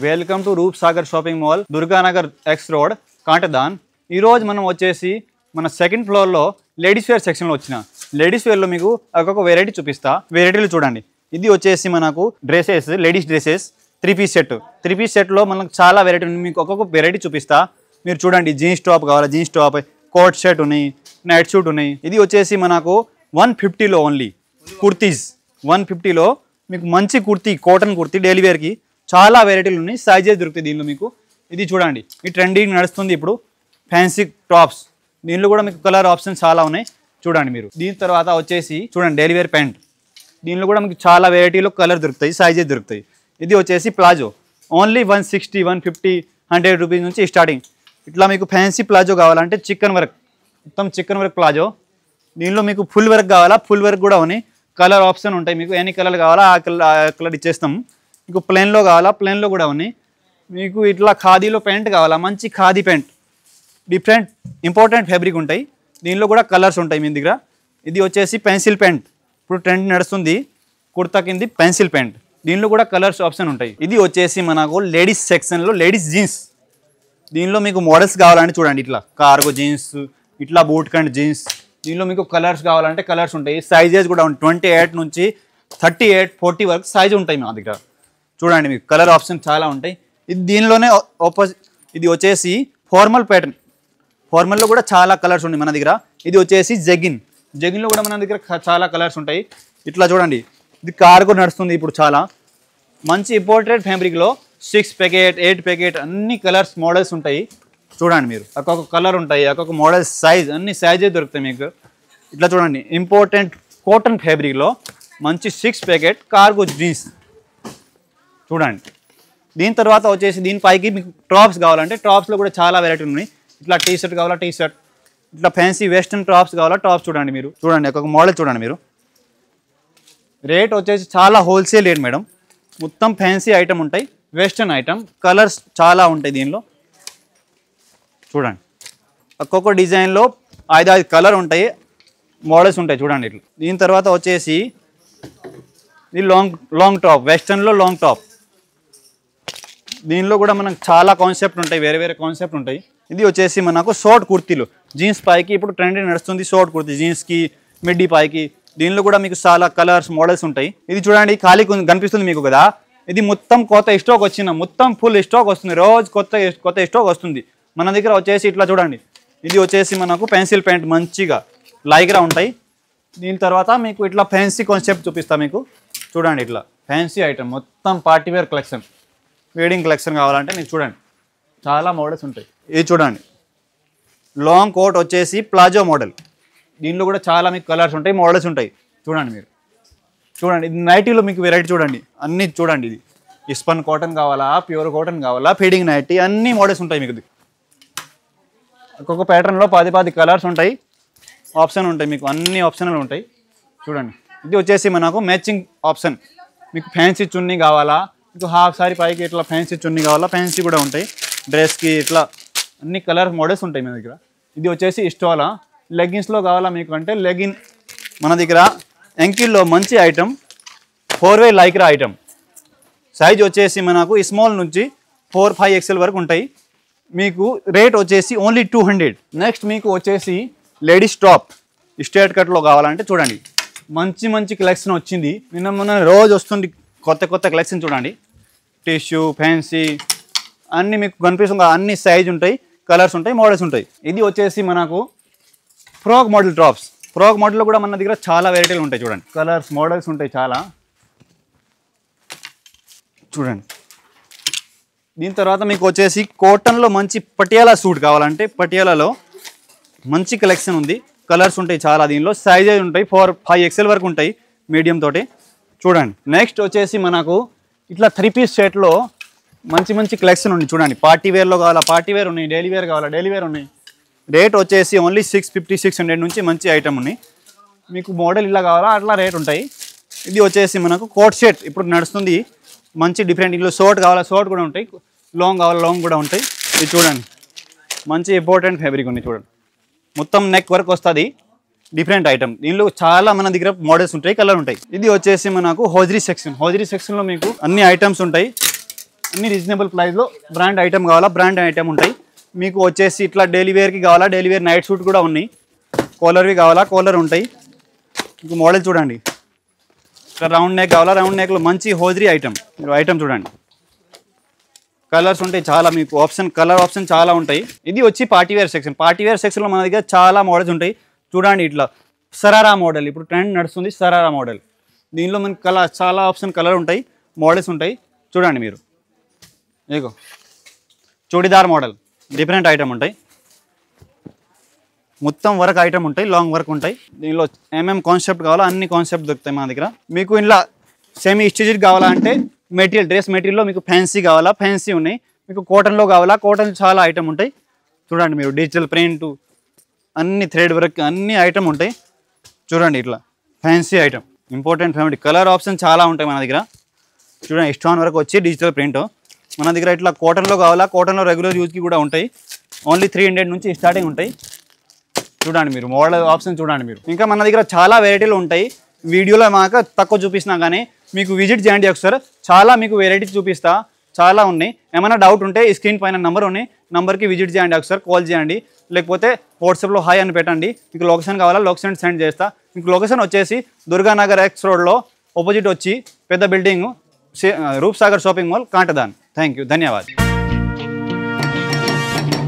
Welcome to Roop Sagar shopping mall, Durganagar X road, Katedan. ఈరోజు మనం వచ్చేసి మన సెకండ్ ఫ్లోర్లో లేడీస్ వేర్ సెక్షన్లో వచ్చిన లేడీస్ వేర్లో మీకు ఒక్కొక్క వెరైటీ చూపిస్తా. వెరైటీలు చూడండి. ఇది వచ్చేసి మనకు dresses, ladies dresses, three piece సెట్లో మనకు చాలా వెరైటీ ఉంది. మీకు ఒక్కొక్క వెరైటీ చూపిస్తా. మీరు చూడండి, జీన్స్ టాప్ కావాలా, జీన్స్ టాప్, కోట్ షర్ట్ ఉన్నాయి, నైట్ షూట్ ఉన్నాయి. ఇది వచ్చేసి మనకు 150లో ఓన్లీ కుర్తీస్. 150లో మీకు మంచి కుర్తీ, కాటన్ కుర్తీ డైలీ వేర్కి చాలా వెరైటీలు ఉన్నాయి. సైజెస్ దొరుకుతాయి దీనిలో మీకు. ఇది చూడండి, ఈ ట్రెండింగ్ నడుస్తుంది ఇప్పుడు ఫ్యాన్సీ టాప్స్. దీనిలో కూడా మీకు కలర్ ఆప్షన్స్ చాలా ఉన్నాయి చూడండి మీరు. దీని తర్వాత వచ్చేసి చూడండి డైలీ వేర్ ప్యాంట్. దీనిలో కూడా మీకు చాలా వెరైటీలో కలర్ దొరుకుతాయి, సైజెస్ దొరుకుతాయి. ఇది వచ్చేసి ప్లాజో, ఓన్లీ 160, 150, 100 రూపీస్ నుంచి స్టార్టింగ్. ఇట్లా మీకు ఫ్యాన్సీ ప్లాజో కావాలంటే చికెన్ వర్క్, మొత్తం చికెన్ వర్క్ ప్లాజో. దీనిలో మీకు ఫుల్ వర్క్ కావాలా, ఫుల్ వర్క్ కూడా ఉన్నాయి. కలర్ ఆప్షన్ ఉంటాయి మీకు. ఎన్ని కలర్ కావాలా ఆ కలర్ ఇచ్చేస్తాం. మీకు ప్లెయిన్లో కావాలా, ప్లెయిన్లో కూడా ఉన్నాయి. మీకు ఇట్లా ఖాదీలో ప్యాంట్ కావాలా, మంచి khadi pant, different important fabric ఉంటాయి. దీనిలో కూడా కలర్స్ ఉంటాయి మీ దగ్గర. ఇది వచ్చేసి పెన్సిల్ ప్యాంట్, ఇప్పుడు ట్రెండ్ నడుస్తుంది కుర్తా కింది పెన్సిల్ ప్యాంట్. దీనిలో కూడా కలర్స్ ఆప్షన్ ఉంటాయి. ఇది వచ్చేసి మనకు లేడీస్ సెక్షన్లో లేడీస్ జీన్స్. దీనిలో మీకు మోడల్స్ కావాలంటే చూడండి, ఇట్లా కార్గో జీన్స్, ఇట్లా బూట్ కంట్ జీన్స్. దీనిలో మీకు కలర్స్ కావాలంటే కలర్స్ ఉంటాయి. సైజెస్ కూడా ఉంటాయి. 28 నుంచి 38, 40 వరకు సైజ్ ఉంటాయి మా దగ్గర. చూడండి మీకు కలర్ ఆప్షన్ చాలా ఉంటాయి. ఇది దీనిలోనే ఇది వచ్చేసి ఫార్మల్ ప్యాటర్న్. ఫార్మల్లో కూడా చాలా కలర్స్ ఉన్నాయి మన దగ్గర. ఇది వచ్చేసి జగిన్లో కూడా మన దగ్గర చాలా కలర్స్ ఉంటాయి. ఇట్లా చూడండి, ఇది కార్గో నడుస్తుంది ఇప్పుడు చాలా మంచి ఇంపోర్టెడ్ ఫ్యాబ్రిక్లో. 6 ప్యాకెట్, 8 ప్యాకెట్ అన్ని కలర్స్ మోడల్స్ ఉంటాయి. చూడండి మీరు, ఒక్కొక్క కలర్ ఉంటాయి, ఒక్కొక్క మోడల్ సైజ్, అన్ని సైజే దొరుకుతాయి మీకు. ఇట్లా చూడండి, ఇంపార్టెంట్ కాటన్ ఫ్యాబ్రిక్లో మంచి 6 ప్యాకెట్ కార్గో జీన్స్ చూడండి. దీని తర్వాత వచ్చేసి దీనిపైకి మీకు టాప్స్ కావాలంటే టాప్స్లో కూడా చాలా వెరైటీ ఉన్నాయి. ఇట్లా టీ షర్ట్ కావాలా, టీ షర్ట్, ఇట్లా ఫ్యాన్సీ వెస్టర్న్ టాప్స్ కావాలా, టాప్స్ చూడండి మీరు. చూడండి ఒక్కొక్క మోడల్ చూడండి మీరు. రేట్ వచ్చేసి చాలా హోల్సేల్ రేట్ మేడం. మొత్తం ఫ్యాన్సీ ఐటమ్ ఉంటాయి, వెస్టర్న్ ఐటమ్, కలర్స్ చాలా ఉంటాయి దీనిలో. చూడండి ఒక్కొక్క డిజైన్లో 5 కలర్ ఉంటాయి, మోడల్స్ ఉంటాయి చూడండి ఇట్లా. దీని తర్వాత వచ్చేసి ఇది లాంగ్ టాప్, వెస్టర్న్లో లాంగ్ టాప్. దీనిలో కూడా మనకు చాలా కాన్సెప్ట్ ఉంటాయి, వేరే వేరే కాన్సెప్ట్ ఉంటాయి. ఇది వచ్చేసి మనకు షార్ట్ కుర్తీలు, జీన్స్ పైకి ఇప్పుడు ట్రెండ్ నడుస్తుంది షార్ట్ కుర్తీ, జీన్స్కి మిడ్డీ పైకి. దీనిలో కూడా మీకు చాలా కలర్స్ మోడల్స్ ఉంటాయి. ఇది చూడండి ఖాళీ కనిపిస్తుంది మీకు కదా, ఇది మొత్తం కొత్త స్టాక్ వచ్చిన, మొత్తం ఫుల్ స్టాక్ వస్తుంది. రోజు కొత్త స్టాక్ వస్తుంది మన దగ్గర. వచ్చేసి ఇట్లా చూడండి, ఇది వచ్చేసి మనకు పెన్సిల్ ప్యాంట్ మంచిగా లైక్రా ఉంటాయి. దీని తర్వాత మీకు ఇట్లా ఫ్యాన్సీ కాన్సెప్ట్ చూపిస్తా మీకు. చూడండి ఇట్లా ఫ్యాన్సీ ఐటమ్, మొత్తం పార్టీవేర్ కలెక్షన్, వెడ్డింగ్ కలెక్షన్ కావాలంటే మీకు చూడండి చాలా మోడల్స్ ఉంటాయి. ఇది చూడండి లాంగ్ కోట్ వచ్చేసి ప్లాజో మోడల్. దీనిలో కూడా చాలా మీకు కలర్స్ ఉంటాయి, మోడల్స్ ఉంటాయి. చూడండి మీరు, చూడండి ఇది నైటీలో మీకు వెరైటీ చూడండి, అన్నీ చూడండి. ఇది ఇస్పన్ కాటన్ కావాలా, ప్యూర్ కాటన్ కావాలా, ఫీడింగ్ నైటీ, అన్ని మోడల్స్ ఉంటాయి మీకు. ఒక్కొక్క ప్యాటర్న్లో 10 కలర్స్ ఉంటాయి, ఆప్షన్ ఉంటాయి మీకు, అన్ని ఆప్షన్లు ఉంటాయి. చూడండి ఇది వచ్చేసి మనకు మ్యాచింగ్ ఆప్షన్. మీకు ఫ్యాన్సీ చున్నీ కావాలా, మీకు హాఫ్ సారీ పైకి ఇట్లా ఫ్యాన్సీ చున్నీ కావాలా, ఫ్యాన్సీ కూడా ఉంటాయి. డ్రెస్కి ఇట్లా అన్ని కలర్ మోడల్స్ ఉంటాయి మన దగ్గర. ఇది వచ్చేసి ఇస్టోలా, లెగ్గిన్స్లో కావాలా మీకు అంటే లెగ్గిన్ మన దగ్గర. యాంకిల్లో మంచి item, 4-way Lycra item. Size వచ్చేసి మనకు స్మాల్ నుంచి 4, 5 XL వరకు ఉంటాయి. మీకు రేట్ వచ్చేసి ఓన్లీ 200. నెక్స్ట్ మీకు వచ్చేసి లేడీస్ టాప్ స్ట్రేట్ కట్లో కావాలంటే చూడండి మంచి కలెక్షన్ వచ్చింది. మొన్న రోజు వస్తుంది కొత్త కలెక్షన్ చూడండి. టిష్యూ, ఫ్యాన్సీ అన్నీ మీకు కనిపిస్తుంది. అన్ని సైజ్ ఉంటాయి, కలర్స్ ఉంటాయి, మోడల్స్ ఉంటాయి. ఇది వచ్చేసి మనకు ఫ్రాక్ మోడల్ టాప్స్. ఫ్రాక్ మోడల్లో కూడా మన దగ్గర చాలా వెరైటీలు ఉంటాయి చూడండి, కలర్స్ మోడల్స్ ఉంటాయి చాలా చూడండి. దీని తర్వాత మీకు వచ్చేసి కాటన్లో మంచి పటియాలా సూట్ కావాలంటే పటియాలాలో మంచి కలెక్షన్ ఉంది, కలర్స్ ఉంటాయి చాలా. దీనిలో సైజెస్ ఉంటాయి 4, 5 XL వరకు ఉంటాయి మీడియం తోటి చూడండి. నెక్స్ట్ వచ్చేసి మనకు ఇట్లా 3 పీస్ సెట్లో మంచి కలెక్షన్ ఉంది చూడండి. పార్టీ వేర్లో కావాలా, పార్టీ వేర్ ఉన్నాయి, డైలీ వేర్ కావాలా, డైలీ వేర్ ఉన్నాయి. రేట్ వచ్చేసి ఓన్లీ 650, 600 నుంచి మంచి ఐటమ్ ఉన్నాయి మీకు. మోడల్ ఇలా కావాలా అట్లా రేట్ ఉంటాయి. ఇది వచ్చేసి మనకు కోట్ షర్ట్ ఇప్పుడు నడుస్తుంది మంచి డిఫరెంట్. ఇందులో షార్ట్ కావాలా, షార్ట్ కూడా ఉంటాయి, లాంగ్ కావాలా, లాంగ్ కూడా ఉంటాయి. ఇది చూడండి మంచి ఇంపార్టెంట్ ఫ్యాబ్రిక్ ఉంది చూడండి, మొత్తం నెక్ వర్క్ వస్తుంది, డిఫరెంట్ ఐటమ్. దీనిలో చాలా మన దగ్గర మోడల్స్ ఉంటాయి, కలర్ ఉంటాయి. ఇది వచ్చేసి మనకు హోజరీ సెక్షన్. హోజరీ సెక్షన్లో మీకు అన్ని ఐటమ్స్ ఉంటాయి. అన్ని రీజనబుల్ ప్రైస్లో బ్రాండ్ ఐటమ్ కావాలా బ్రాండ్ ఐటమ్ ఉంటాయి. మీకు వచ్చేసి ఇట్లా డైలీ వేర్కి కావాలా డైలీ వేర్ నైట్ సూట్ కూడా ఉన్నాయి. కాలర్వి కావాలా కాలర్ ఉంటాయి. మీకు మోడల్ చూడండి. ఇట్లా రౌండ్ నెక్ కావాలా రౌండ్ నెక్లో మంచి హోజరీ ఐటమ్. మీరు ఐటమ్ చూడండి. కలర్స్ ఉంటాయి చాలా, మీకు కలర్ ఆప్షన్ చాలా ఉంటాయి. ఇది వచ్చి పార్టీవేర్ సెక్షన్. పార్టీవేర్ సెక్షన్లో మన దగ్గర చాలా మోడల్స్ ఉంటాయి. చూడండి ఇట్లా సరారా మోడల్ ఇప్పుడు ట్రెండ్ నడుస్తుంది. సరారా మోడల్ దీనిలో మనకి చాలా కలర్ ఉంటాయి, మోడల్స్ ఉంటాయి. చూడండి మీరు ఇగో చూడిదార్ మోడల్ డిఫరెంట్ ఐటమ్ ఉంటాయి. మొత్తం వర్క్ ఐటమ్ ఉంటాయి, లాంగ్ వర్క్ ఉంటాయి. దీనిలో కాన్సెప్ట్ కావాలా అన్ని కాన్సెప్ట్ దొరుకుతాయి మన దగ్గర. మీకు ఇలా సెమీ స్టిచ్డ్ కావాలా అంటే మెటీరియల్ డ్రెస్ మెటీరియల్లో మీకు ఫ్యాన్సీ కావాలా ఫ్యాన్సీ ఉన్నాయి. మీకు కాటన్లో కావాలా కాటన్ చాలా ఐటమ్ ఉంటాయి. చూడండి మీరు డిజిటల్ ప్రింట్ అన్ని థ్రెడ్ వర్క్ అన్ని ఐటమ్ ఉంటాయి. చూడండి ఇట్లా fancy item important family colour option చాలా ఉంటాయి మన దగ్గర. చూడండి స్టోన్ వర్క్ వచ్చి డిజిటల్ ప్రింట్ మన దగ్గర. ఇట్లా కాటన్లో కావాలా కాటన్లో రెగ్యులర్ యూజ్కి కూడా ఉంటాయి. ఓన్లీ 300 నుంచి స్టార్టింగ్ ఉంటాయి. చూడండి మీరు మోడల్ ఆప్షన్ చూడండి మీరు. ఇంకా మన దగ్గర చాలా వెరైటీలు ఉంటాయి. వీడియోలో మాకు తక్కువ చూపిస్తున్నా కానీ మీకు విజిట్ చేయండి ఒకసారి. చాలా మీకు వెరైటీస్ చూపిస్తా, చాలా ఉన్నాయి. ఏమైనా డౌట్ ఉంటే ఈ స్క్రీన్ పైన నెంబర్ ఉన్నాయి, నెంబర్కి విజిట్ చేయండి ఒకసారి, కాల్ చేయండి. లేకపోతే వాట్సాప్లో హాయ్ అని పెట్టండి. మీకు లొకేషన్ కావాలా లొకేషన్ సెండ్ చేస్తా. మీకు లొకేషన్ వచ్చేసి దుర్గానగర్ ఎక్స్ రోడ్లో ఆపోజిట్ వచ్చి పెద్ద building Roopsagar shopping mall Katedan. Thank you, ధన్యవాదాలు.